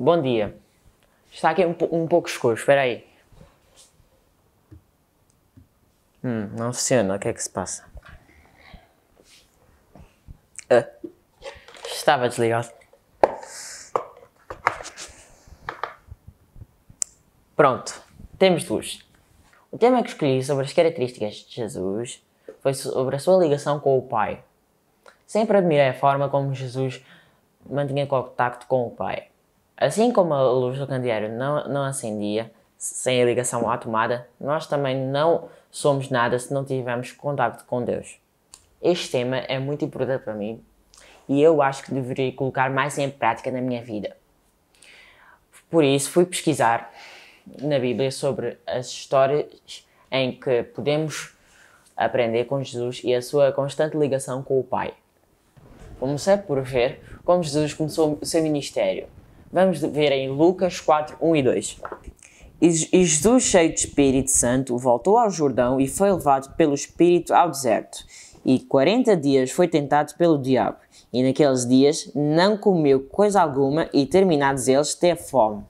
Bom dia. Está aqui um pouco escuro, espera aí. Não funciona, o que é que se passa? Estava desligado. Pronto, temos luz. O tema que escolhi sobre as características de Jesus foi sobre a sua ligação com o Pai. Sempre admirei a forma como Jesus mantinha contacto com o Pai. Assim como a luz do candeeiro não acendia sem a ligação à tomada, nós também não somos nada se não tivermos contacto com Deus. Este tema é muito importante para mim e eu acho que deveria colocar mais em prática na minha vida. Por isso fui pesquisar na Bíblia sobre as histórias em que podemos aprender com Jesus e a sua constante ligação com o Pai. Comecei por ver como Jesus começou o seu ministério. Vamos ver em Lucas 4, 1 e 2. E Jesus, cheio de Espírito Santo, voltou ao Jordão e foi levado pelo Espírito ao deserto. E 40 dias foi tentado pelo diabo. E naqueles dias não comeu coisa alguma e, terminados eles, teve fome.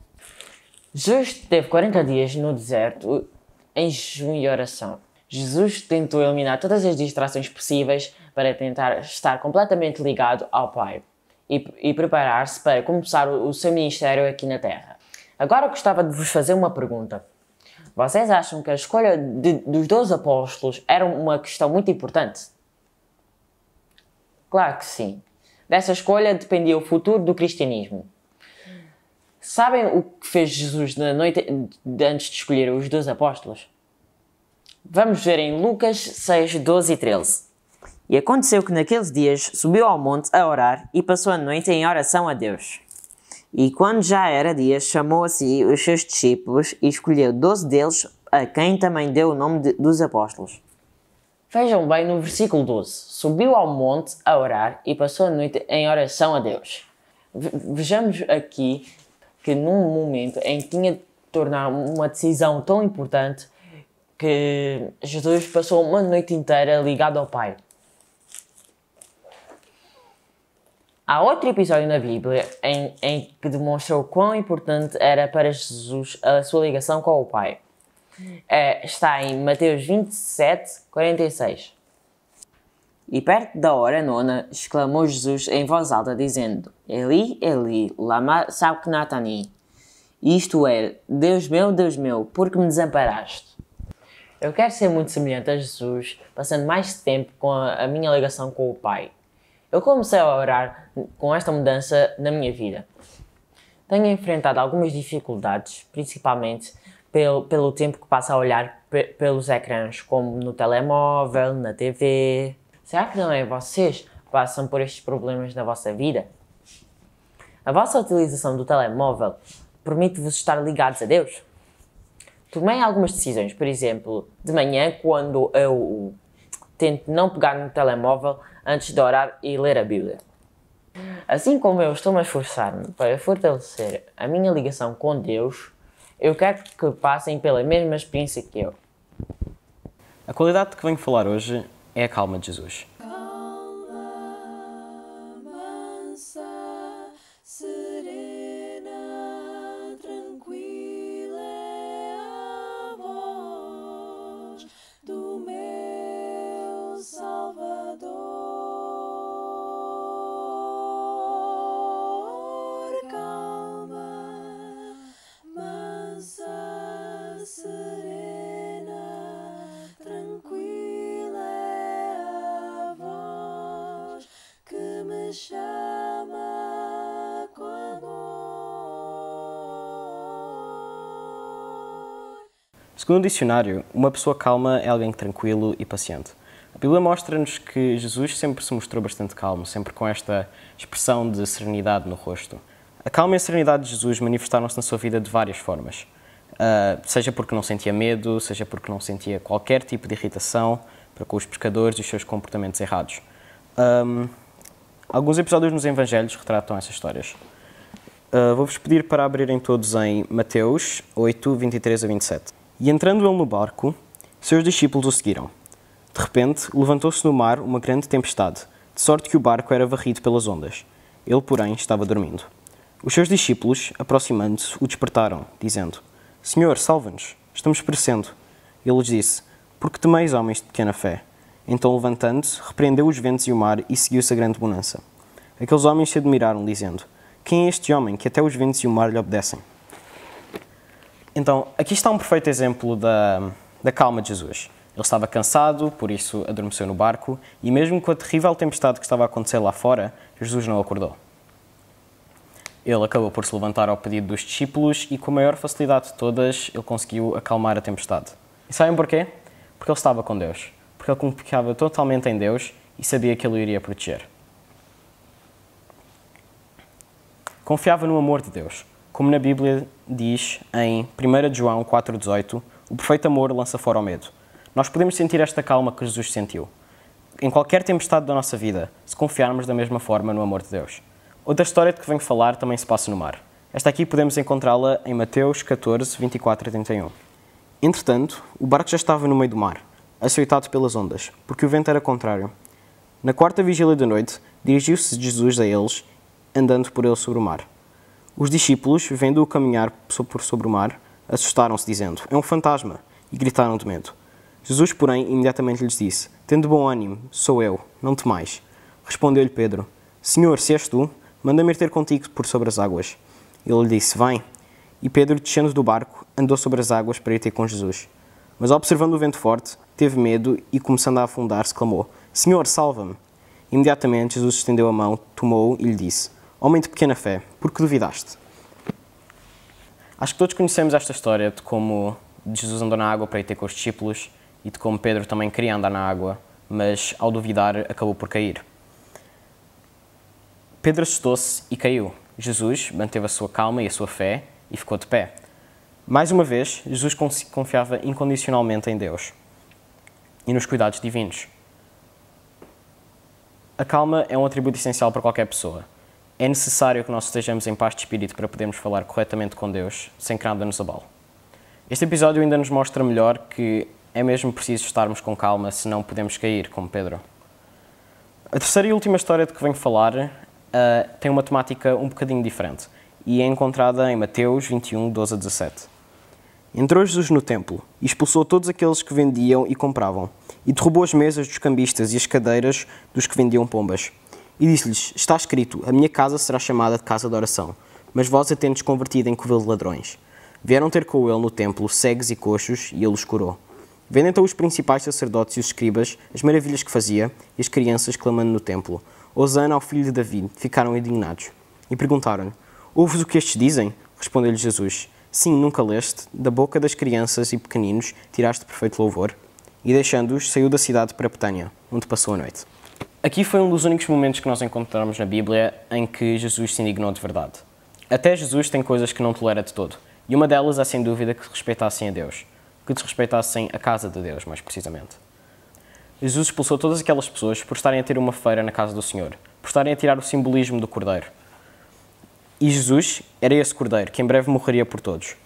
Jesus teve 40 dias no deserto em jejum e oração. Jesus tentou eliminar todas as distrações possíveis para tentar estar completamente ligado ao Pai e preparar-se para começar o seu ministério aqui na Terra. Agora gostava de vos fazer uma pergunta. Vocês acham que a escolha dos 12 apóstolos era uma questão muito importante? Claro que sim. Dessa escolha dependia o futuro do cristianismo. Sabem o que fez Jesus na noite antes de escolher os 12 apóstolos? Vamos ver em Lucas 6, 12 e 13. E aconteceu que naqueles dias subiu ao monte a orar e passou a noite em oração a Deus. E quando já era dia, chamou a si os seus discípulos e escolheu 12 deles, a quem também deu o nome dos apóstolos. Vejam bem no versículo 12. Subiu ao monte a orar e passou a noite em oração a Deus. Vejamos aqui que num momento em que tinha de tornar uma decisão tão importante que Jesus passou uma noite inteira ligado ao Pai. Há outro episódio na Bíblia em que demonstrou quão importante era para Jesus a sua ligação com o Pai. Está em Mateus 27, 46. E perto da hora nona, exclamou Jesus em voz alta, dizendo: Eli, Eli, lama sabachthani. Isto é, Deus meu, por que me desamparaste? Eu quero ser muito semelhante a Jesus, passando mais tempo com a minha ligação com o Pai. Eu comecei a orar com esta mudança na minha vida. Tenho enfrentado algumas dificuldades, principalmente pelo tempo que passo a olhar pelos ecrãs, como no telemóvel, na TV. Será que não é vocês que passam por estes problemas na vossa vida? A vossa utilização do telemóvel permite-vos estar ligados a Deus? Tomei algumas decisões, por exemplo, de manhã, quando eu tento não pegar no telemóvel antes de orar e ler a Bíblia. Assim como eu estou a esforçar-me para fortalecer a minha ligação com Deus, eu quero que passem pela mesma experiência que eu. A qualidade de que venho falar hoje é a calma de Jesus. Segundo o dicionário, uma pessoa calma é alguém tranquilo e paciente. A Bíblia mostra-nos que Jesus sempre se mostrou bastante calmo, sempre com esta expressão de serenidade no rosto. A calma e a serenidade de Jesus manifestaram-se na sua vida de várias formas. Seja porque não sentia medo, seja porque não sentia qualquer tipo de irritação para com os pecadores e os seus comportamentos errados. Alguns episódios nos Evangelhos retratam essas histórias. Vou-vos pedir para abrirem todos em Mateus 8, 23 a 27. E entrando ele no barco, seus discípulos o seguiram. De repente, levantou-se no mar uma grande tempestade, de sorte que o barco era varrido pelas ondas. Ele, porém, estava dormindo. Os seus discípulos, aproximando-se, o despertaram, dizendo: Senhor, salva-nos, estamos perecendo. Ele lhes disse: Por que temeis, homens de pequena fé? Então, levantando-se, repreendeu os ventos e o mar e seguiu-se a grande bonança. Aqueles homens se admiraram, dizendo: Quem é este homem que até os ventos e o mar lhe obedecem? Então, aqui está um perfeito exemplo da calma de Jesus. Ele estava cansado, por isso adormeceu no barco, e mesmo com a terrível tempestade que estava a acontecer lá fora, Jesus não acordou. Ele acabou por se levantar ao pedido dos discípulos e, com a maior facilidade de todas, ele conseguiu acalmar a tempestade. E sabem porquê? Porque ele estava com Deus. Porque ele confiava totalmente em Deus e sabia que ele o iria proteger. Confiava no amor de Deus. Como na Bíblia diz em 1 João 4,18, o perfeito amor lança fora o medo. Nós podemos sentir esta calma que Jesus sentiu. Em qualquer tempestade da nossa vida, se confiarmos da mesma forma no amor de Deus. Outra história de que venho falar também se passa no mar. Esta aqui podemos encontrá-la em Mateus 14, 24 a 31. Entretanto, o barco já estava no meio do mar, açoitado pelas ondas, porque o vento era contrário. Na quarta vigília da noite, dirigiu-se Jesus a eles, andando por ele sobre o mar. Os discípulos, vendo-o caminhar por sobre o mar, assustaram-se, dizendo: É um fantasma! E gritaram de medo. Jesus, porém, imediatamente lhes disse: Tende bom ânimo, sou eu, não temais. Respondeu-lhe Pedro: Senhor, se és tu, manda-me ir ter contigo por sobre as águas. Ele lhe disse: Vem. E Pedro, descendo do barco, andou sobre as águas para ir ter com Jesus. Mas, observando o vento forte, teve medo e, começando a afundar-se, clamou: Senhor, salva-me! Imediatamente Jesus estendeu a mão, tomou-o e lhe disse: Homem de pequena fé, por que duvidaste? Acho que todos conhecemos esta história de como Jesus andou na água para ir ter com os discípulos e de como Pedro também queria andar na água, mas ao duvidar acabou por cair. Pedro assustou-se e caiu. Jesus manteve a sua calma e a sua fé e ficou de pé. Mais uma vez, Jesus confiava incondicionalmente em Deus e nos cuidados divinos. A calma é um atributo essencial para qualquer pessoa. É necessário que nós estejamos em paz de espírito para podermos falar corretamente com Deus, sem que nada nos abale. Este episódio ainda nos mostra melhor que é mesmo preciso estarmos com calma, senão podemos cair, como Pedro. A terceira e última história de que venho falar tem uma temática um bocadinho diferente e é encontrada em Mateus 21, 12 a 17. Entrou Jesus no templo e expulsou todos aqueles que vendiam e compravam, e derrubou as mesas dos cambistas e as cadeiras dos que vendiam pombas. E disse-lhes: Está escrito, a minha casa será chamada de casa de oração, mas vós a tendes convertido em covil de ladrões. Vieram ter com ele no templo cegos e coxos, e ele os curou. Vendo então os principais sacerdotes e os escribas as maravilhas que fazia, e as crianças clamando no templo: Hosana ao filho de Davi, ficaram indignados. E perguntaram-lhe: Ouves o que estes dizem? Respondeu-lhe Jesus: Sim, nunca leste, da boca das crianças e pequeninos tiraste perfeito louvor? E deixando-os, saiu da cidade para Betânia, onde passou a noite. Aqui foi um dos únicos momentos que nós encontramos na Bíblia em que Jesus se indignou de verdade. Até Jesus tem coisas que não tolera de todo, e uma delas é sem dúvida que respeitassem a Deus, que desrespeitassem a casa de Deus, mais precisamente. Jesus expulsou todas aquelas pessoas por estarem a ter uma feira na casa do Senhor, por estarem a tirar o simbolismo do Cordeiro. E Jesus era esse Cordeiro, que em breve morreria por todos.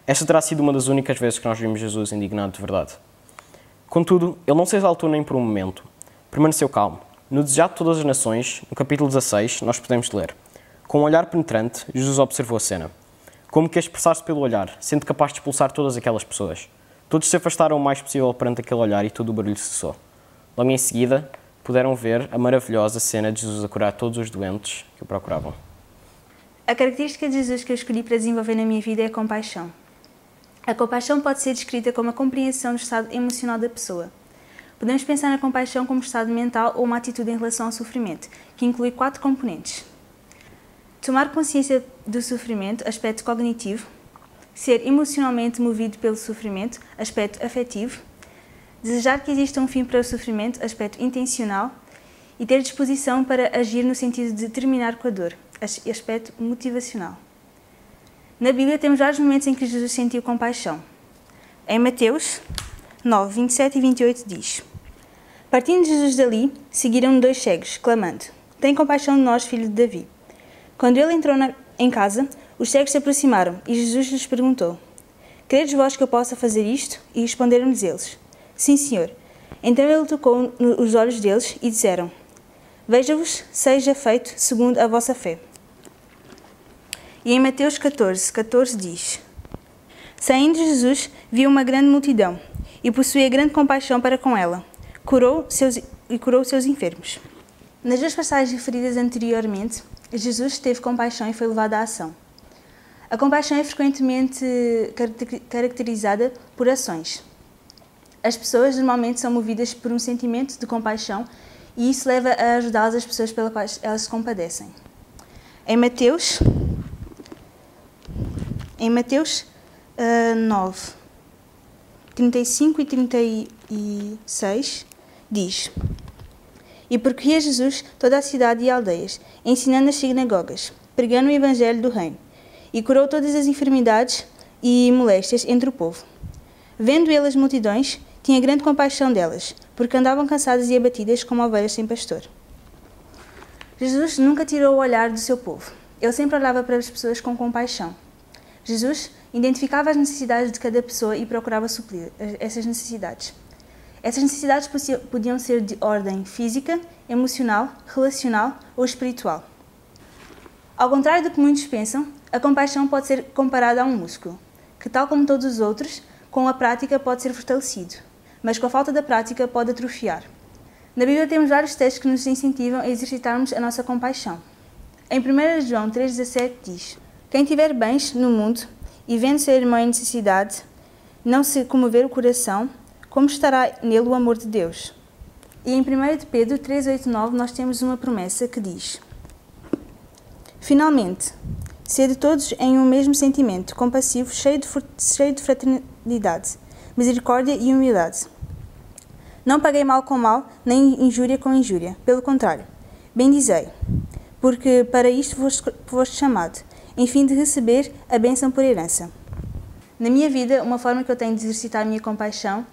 Esta terá sido uma das únicas vezes que nós vimos Jesus indignado de verdade. Contudo, ele não se exaltou nem por um momento. Permaneceu calmo. No Desejado de Todas as Nações, no capítulo 16, nós podemos ler: Com um olhar penetrante, Jesus observou a cena. Como que a expressar-se pelo olhar, sendo capaz de expulsar todas aquelas pessoas. Todos se afastaram o mais possível perante aquele olhar e todo o barulho cessou. Logo em seguida, puderam ver a maravilhosa cena de Jesus a curar todos os doentes que o procuravam. A característica de Jesus que eu escolhi para desenvolver na minha vida é a compaixão. A compaixão pode ser descrita como a compreensão do estado emocional da pessoa. Podemos pensar na compaixão como estado mental ou uma atitude em relação ao sofrimento, que inclui 4 componentes. Tomar consciência do sofrimento, aspecto cognitivo. Ser emocionalmente movido pelo sofrimento, aspecto afetivo. Desejar que exista um fim para o sofrimento, aspecto intencional. E ter disposição para agir no sentido de terminar com a dor, aspecto motivacional. Na Bíblia temos vários momentos em que Jesus sentiu compaixão. Em Mateus 9, 27 e 28 diz: Partindo Jesus dali, seguiram-no 2 cegos, clamando: Tem compaixão de nós, filho de Davi. Quando ele entrou em casa, os cegos se aproximaram e Jesus lhes perguntou: Credes vós que eu possa fazer isto? E responderam-lhes eles: Sim, Senhor. Então ele tocou nos olhos deles e disseram: Veja-vos, seja feito segundo a vossa fé. E em Mateus 14 diz: Saindo Jesus, viu uma grande multidão e possuía grande compaixão para com ela. Curou seus enfermos. Nas duas passagens referidas anteriormente, Jesus teve compaixão e foi levado à ação. A compaixão é frequentemente caracterizada por ações. As pessoas normalmente são movidas por um sentimento de compaixão e isso leva a ajudá-las as pessoas pelas quais elas se compadecem. Em Mateus 9, 35 e 36, diz: E percorria Jesus toda a cidade e aldeias, ensinando nas sinagogas, pregando o evangelho do reino, e curou todas as enfermidades e moléstias entre o povo. Vendo ele as multidões, tinha grande compaixão delas, porque andavam cansadas e abatidas como ovelhas sem pastor. Jesus nunca tirou o olhar do seu povo. Ele sempre olhava para as pessoas com compaixão. Jesus identificava as necessidades de cada pessoa e procurava suprir essas necessidades. Essas necessidades podiam ser de ordem física, emocional, relacional ou espiritual. Ao contrário do que muitos pensam, a compaixão pode ser comparada a um músculo, que, tal como todos os outros, com a prática pode ser fortalecido, mas com a falta da prática pode atrofiar. Na Bíblia temos vários textos que nos incentivam a exercitarmos a nossa compaixão. Em 1 João 3,17 diz: Quem tiver bens no mundo e vendo seu irmão em necessidade, não se comover o coração, como estará nele o amor de Deus? E em 1 Pedro 3,8-9 nós temos uma promessa que diz: Finalmente, sede todos em um mesmo sentimento, compassivo, cheio de fraternidade, misericórdia e humildade. Não paguei mal com mal, nem injúria com injúria. Pelo contrário, bendizei, porque para isto foste chamado, em fim de receber a bênção por herança. Na minha vida, uma forma que eu tenho de exercitar a minha compaixão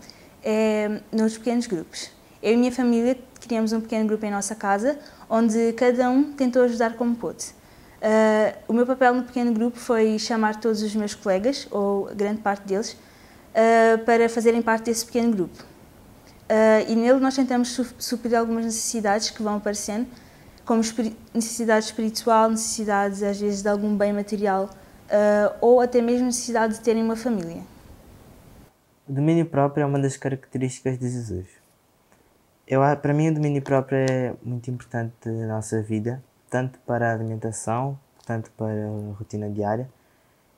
é nos pequenos grupos. Eu e a minha família criamos um pequeno grupo em nossa casa, onde cada um tentou ajudar como pôde. O meu papel no pequeno grupo foi chamar todos os meus colegas, ou grande parte deles, para fazerem parte desse pequeno grupo. E nele nós tentamos suprir algumas necessidades que vão aparecendo, como necessidade espiritual, necessidades às vezes de algum bem material, ou até mesmo necessidade de terem uma família. O domínio próprio é uma das características de Jesus. Para mim, o domínio próprio é muito importante na nossa vida, tanto para a alimentação, tanto para a rotina diária,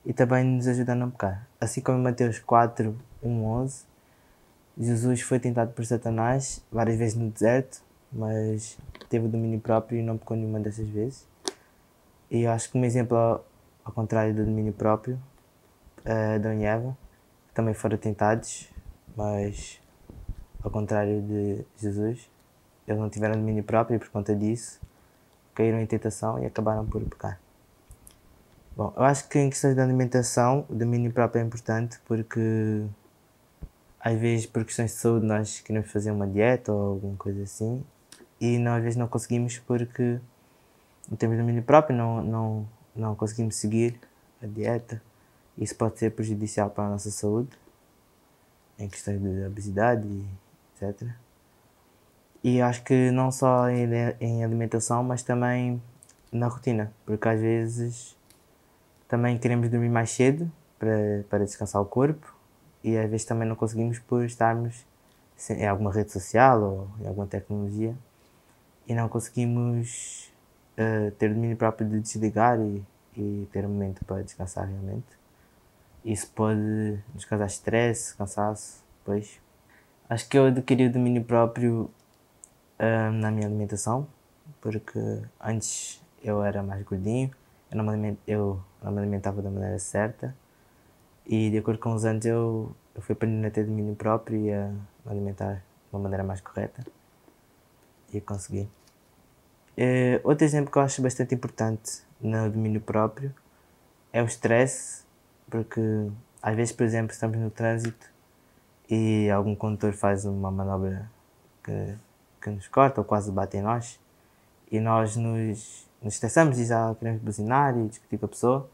e também nos ajuda a não pecar. Assim como em Mateus 4, 11, Jesus foi tentado por Satanás várias vezes no deserto, mas teve o domínio próprio e não pecou nenhuma dessas vezes. E eu acho que um exemplo ao contrário do domínio próprio é Adão e Eva, que também foram tentados, mas ao contrário de Jesus, eles não tiveram domínio próprio e por conta disso caíram em tentação e acabaram por pecar. Bom, eu acho que em questões de alimentação o domínio próprio é importante porque às vezes por questões de saúde nós queremos fazer uma dieta ou alguma coisa assim e nós às vezes não conseguimos porque não temos domínio próprio, não conseguimos seguir a dieta. Isso pode ser prejudicial para a nossa saúde em questões de obesidade e etc. E acho que não só em alimentação, mas também na rotina, porque às vezes também queremos dormir mais cedo para descansar o corpo e às vezes também não conseguimos por estarmos em alguma rede social ou em alguma tecnologia e não conseguimos ter domínio próprio de desligar e ter um momento para descansar realmente. Isso pode nos causar estresse, cansaço, depois. Acho que eu adquiri o domínio próprio na minha alimentação, porque antes eu era mais gordinho, eu não me alimentava da maneira certa e de acordo com os anos eu fui aprendendo a ter domínio próprio e a me alimentar de uma maneira mais correta e consegui. Outro exemplo que eu acho bastante importante no domínio próprio é o stress, porque às vezes, por exemplo, estamos no trânsito e algum condutor faz uma manobra que nos corta ou quase bate em nós e nós nos estressamos e já queremos buzinar e discutir com a pessoa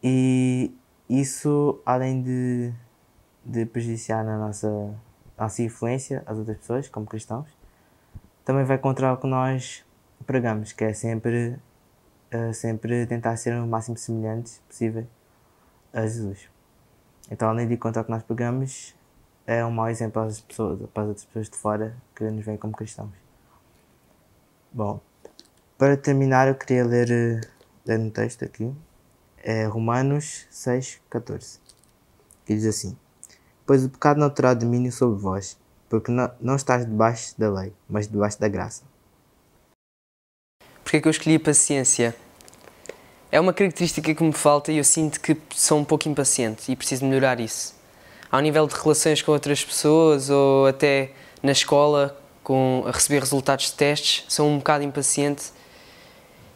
e isso, além de prejudiciar na nossa influência às outras pessoas como cristãos, também vai contra o que nós pregamos, que é sempre sempre tentar ser o máximo semelhantes possível a Jesus. Então, além de contar o que nós pregamos, é um mau exemplo para as outras pessoas de fora que nos veem como cristãos. Bom, para terminar, eu queria ler um texto aqui. É Romanos 6,14, que diz assim: Pois o pecado não terá domínio sobre vós, porque não estás debaixo da lei, mas debaixo da graça. Porque é que eu escolhi a paciência? É uma característica que me falta e eu sinto que sou um pouco impaciente e preciso melhorar isso. Ao nível de relações com outras pessoas ou até na escola, a receber resultados de testes, sou um bocado impaciente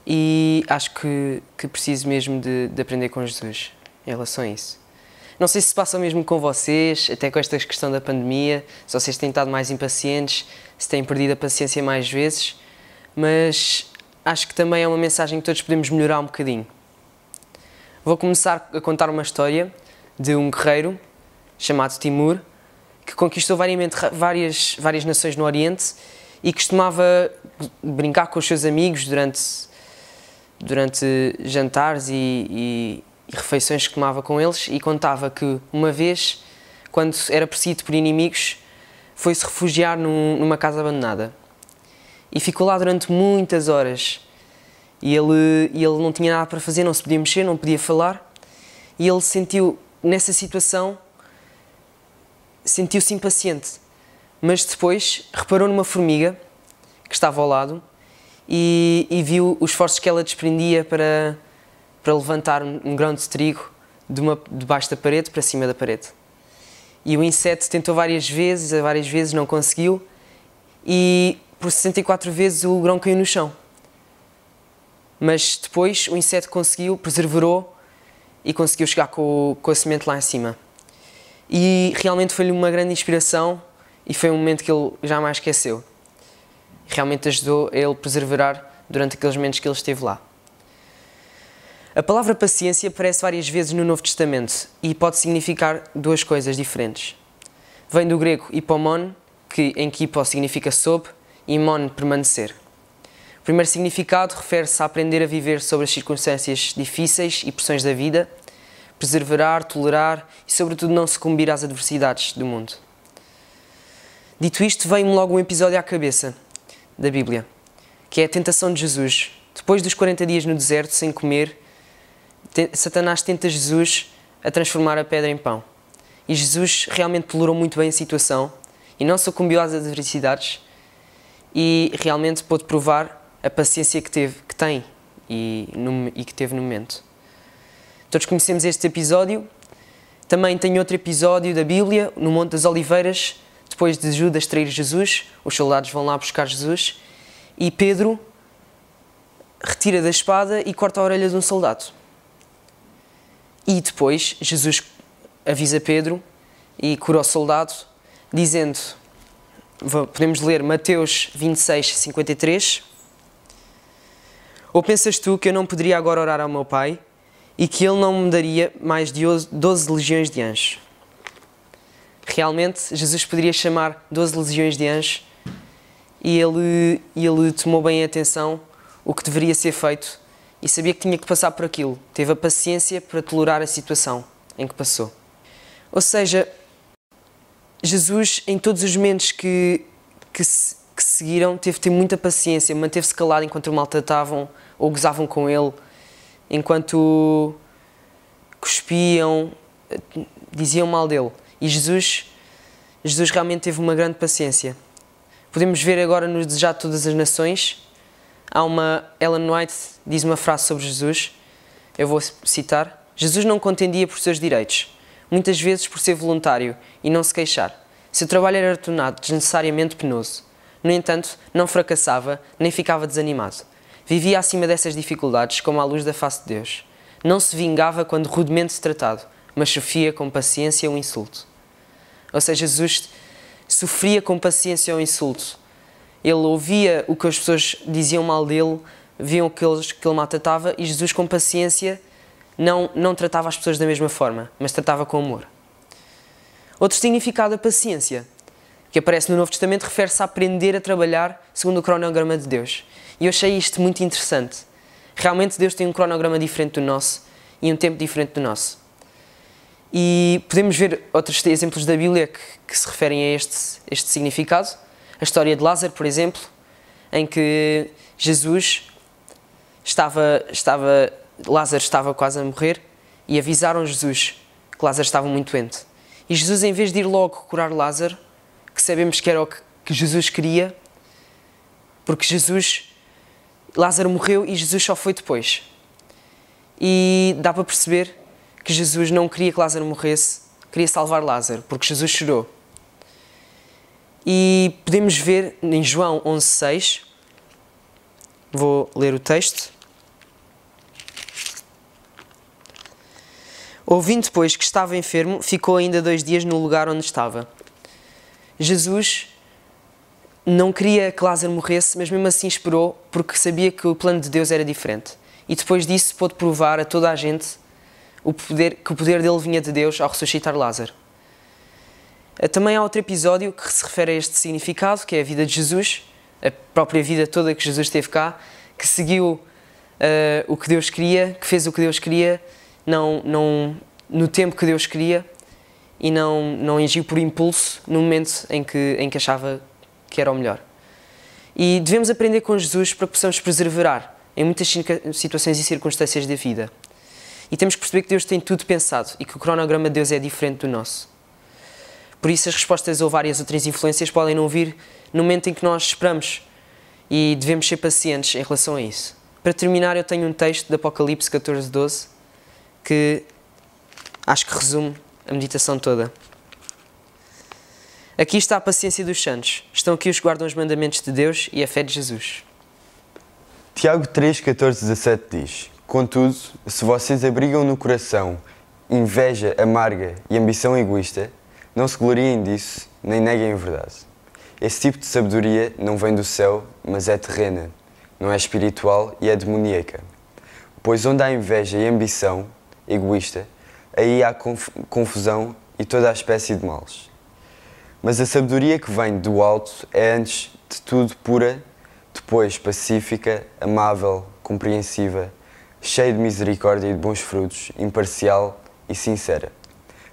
e acho que preciso mesmo de aprender com Jesus em relação a isso. Não sei se passa mesmo com vocês, até com esta questão da pandemia, se vocês têm estado mais impacientes, se têm perdido a paciência mais vezes, mas acho que também é uma mensagem que todos podemos melhorar um bocadinho. Vou começar a contar uma história de um guerreiro chamado Timur, que conquistou várias nações no Oriente e costumava brincar com os seus amigos durante jantares e refeições que tomava com eles, e contava que uma vez, quando era perseguido por inimigos, foi-se refugiar numa casa abandonada e ficou lá durante muitas horas. E ele não tinha nada para fazer, não se podia mexer, não podia falar, e ele nessa situação, sentiu-se impaciente, mas depois reparou numa formiga que estava ao lado e viu os esforços que ela desprendia para levantar um grão de trigo debaixo da parede para cima da parede. E o inseto tentou várias vezes não conseguiu, e por 64 vezes o grão caiu no chão. Mas depois o inseto perseverou e conseguiu chegar com a semente lá em cima. E realmente foi-lhe uma grande inspiração e foi um momento que ele jamais esqueceu. Realmente ajudou a ele perseverar durante aqueles momentos que ele esteve lá. A palavra paciência aparece várias vezes no Novo Testamento e pode significar duas coisas diferentes. Vem do grego hipomon, que em hipo significa sob, e mon, permanecer. O primeiro significado refere-se a aprender a viver sobre as circunstâncias difíceis e pressões da vida, perseverar, tolerar e, sobretudo, não sucumbir às adversidades do mundo. Dito isto, vem-me logo um episódio à cabeça da Bíblia, que é a tentação de Jesus. Depois dos 40 dias no deserto, sem comer, Satanás tenta Jesus a transformar a pedra em pão. E Jesus realmente tolerou muito bem a situação e não sucumbiu às adversidades, e realmente pôde provar a paciência que tem e que teve no momento. Todos conhecemos este episódio. Também tem outro episódio da Bíblia, no Monte das Oliveiras, depois de Judas trair Jesus, os soldados vão lá buscar Jesus e Pedro retira da espada e corta a orelha de um soldado. E depois Jesus avisa Pedro e cura o soldado, dizendo, podemos ler Mateus 26, 53, ou pensas tu que eu não poderia agora orar ao meu Pai e que Ele não me daria mais de 12 legiões de anjos? Realmente, Jesus poderia chamar 12 legiões de anjos e ele tomou bem a atenção o que deveria ser feito e sabia que tinha que passar por aquilo. Teve a paciência para tolerar a situação em que passou. Ou seja, Jesus, em todos os momentos que seguiram, teve de ter muita paciência, manteve-se calado enquanto o maltratavam ou gozavam com ele, enquanto cuspiam, diziam mal dele. E Jesus realmente teve uma grande paciência. Podemos ver agora no Desejado de Todas as Nações, Ellen White diz uma frase sobre Jesus, eu vou citar: Jesus não contendia por seus direitos, muitas vezes por ser voluntário e não se queixar. Seu trabalho era tornado desnecessariamente penoso. No entanto, não fracassava, nem ficava desanimado. Vivia acima dessas dificuldades como à luz da face de Deus. Não se vingava quando rudemente tratado, mas sofria com paciência o insulto. Ou seja, Jesus sofria com paciência o insulto. Ele ouvia o que as pessoas diziam mal dele, viam que ele maltratava, e Jesus, com paciência, não tratava as pessoas da mesma forma, mas tratava com amor. Outro significado da paciência, que aparece no Novo Testamento, refere-se a aprender a trabalhar segundo o cronograma de Deus. E eu achei isto muito interessante. realmente Deus tem um cronograma diferente do nosso e um tempo diferente do nosso. E podemos ver outros exemplos da Bíblia que se referem a este significado. A história de Lázaro, por exemplo, em que Lázaro estava quase a morrer e avisaram Jesus que Lázaro estava muito doente. E Jesus, em vez de ir logo curar Lázaro, que sabemos que era o que Jesus queria, porque Lázaro morreu e Jesus só foi depois. E dá para perceber que Jesus não queria que Lázaro morresse, queria salvar Lázaro, porque Jesus chorou. E podemos ver em João 11,6, vou ler o texto. Ouvindo, pois, que estava enfermo, ficou ainda 2 dias no lugar onde estava. Jesus não queria que Lázaro morresse, mas mesmo assim esperou, porque sabia que o plano de Deus era diferente. E depois disso pôde provar a toda a gente que o poder dele vinha de Deus ao ressuscitar Lázaro. Também há outro episódio que se refere a este significado, que é a vida de Jesus, a própria vida toda que Jesus teve cá, que seguiu o que Deus queria, que fez o que Deus queria, no tempo que Deus queria, e não agiu por impulso no momento em que achava que era o melhor. E devemos aprender com Jesus para que possamos perseverar em muitas situações e circunstâncias da vida. E temos que perceber que Deus tem tudo pensado e que o cronograma de Deus é diferente do nosso. Por isso as respostas ou várias outras influências podem não vir no momento em que nós esperamos, e devemos ser pacientes em relação a isso. Para terminar, eu tenho um texto de Apocalipse 14:12 que acho que resume a meditação toda. Aqui está a paciência dos santos. Estão aqui os que guardam os mandamentos de Deus e a fé de Jesus. Tiago 3:14-17 diz: Contudo, se vocês abrigam no coração inveja amarga e ambição egoísta, não se gloriem disso, nem neguem a verdade. Esse tipo de sabedoria não vem do céu, mas é terrena, não é espiritual e é demoníaca. Pois onde há inveja e ambição egoísta, aí há confusão e toda a espécie de males. Mas a sabedoria que vem do alto é antes de tudo pura, depois pacífica, amável, compreensiva, cheia de misericórdia e de bons frutos, imparcial e sincera.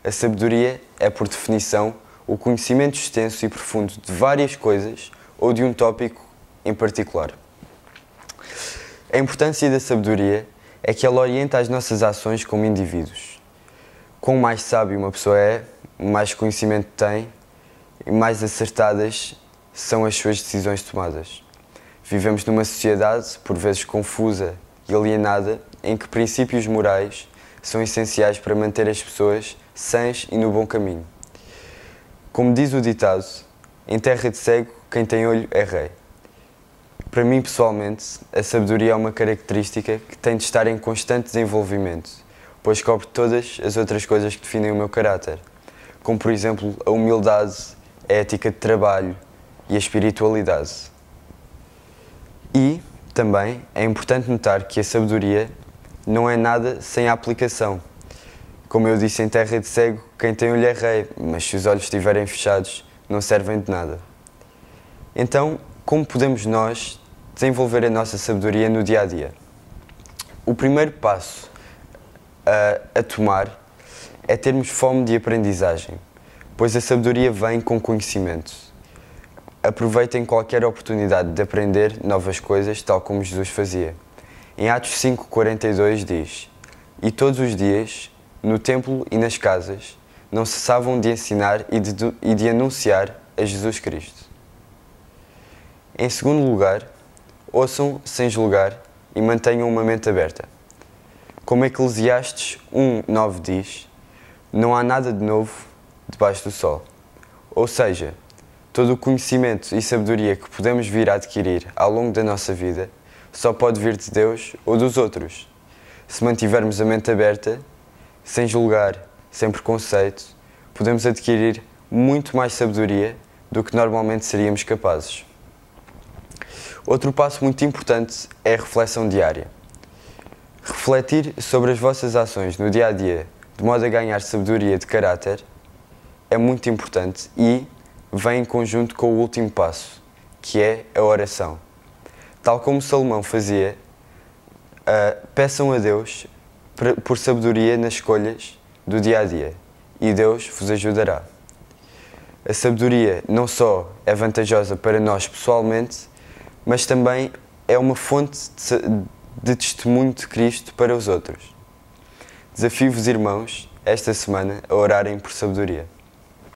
A sabedoria é, por definição, o conhecimento extenso e profundo de várias coisas ou de um tópico em particular. A importância da sabedoria é que ela orienta as nossas ações como indivíduos. Quanto mais sábio uma pessoa é, mais conhecimento tem e mais acertadas são as suas decisões tomadas. Vivemos numa sociedade, por vezes confusa e alienada, em que princípios morais são essenciais para manter as pessoas sãs e no bom caminho. Como diz o ditado, em terra de cego, quem tem olho é rei. Para mim, pessoalmente, a sabedoria é uma característica que tem de estar em constante desenvolvimento, pois cobre todas as outras coisas que definem o meu caráter, como, por exemplo, a humildade, a ética de trabalho e a espiritualidade. E, também, é importante notar que a sabedoria não é nada sem a aplicação. Como eu disse, em terra de cego, quem tem olho é rei, mas se os olhos estiverem fechados, não servem de nada. Então, como podemos nós desenvolver a nossa sabedoria no dia a dia? O primeiro passo a tomar é termos fome de aprendizagem, pois a sabedoria vem com conhecimento. Aproveitem qualquer oportunidade de aprender novas coisas, tal como Jesus fazia. Em Atos 5:42 diz: E todos os dias, no templo e nas casas, não cessavam de ensinar e de anunciar a Jesus Cristo. Em segundo lugar, ouçam sem julgar e mantenham uma mente aberta. Como Eclesiastes 1:9 diz, não há nada de novo debaixo do sol. Ou seja, todo o conhecimento e sabedoria que podemos vir a adquirir ao longo da nossa vida só pode vir de Deus ou dos outros. Se mantivermos a mente aberta, sem julgar, sem preconceito, podemos adquirir muito mais sabedoria do que normalmente seríamos capazes. Outro passo muito importante é a reflexão diária. Refletir sobre as vossas ações no dia a dia, de modo a ganhar sabedoria de caráter, é muito importante e vem em conjunto com o último passo, que é a oração. Tal como Salomão fazia, peçam a Deus por sabedoria nas escolhas do dia a dia e Deus vos ajudará. A sabedoria não só é vantajosa para nós pessoalmente, mas também é uma fonte de testemunho de Cristo para os outros. Desafio-vos, irmãos, esta semana a orarem por sabedoria.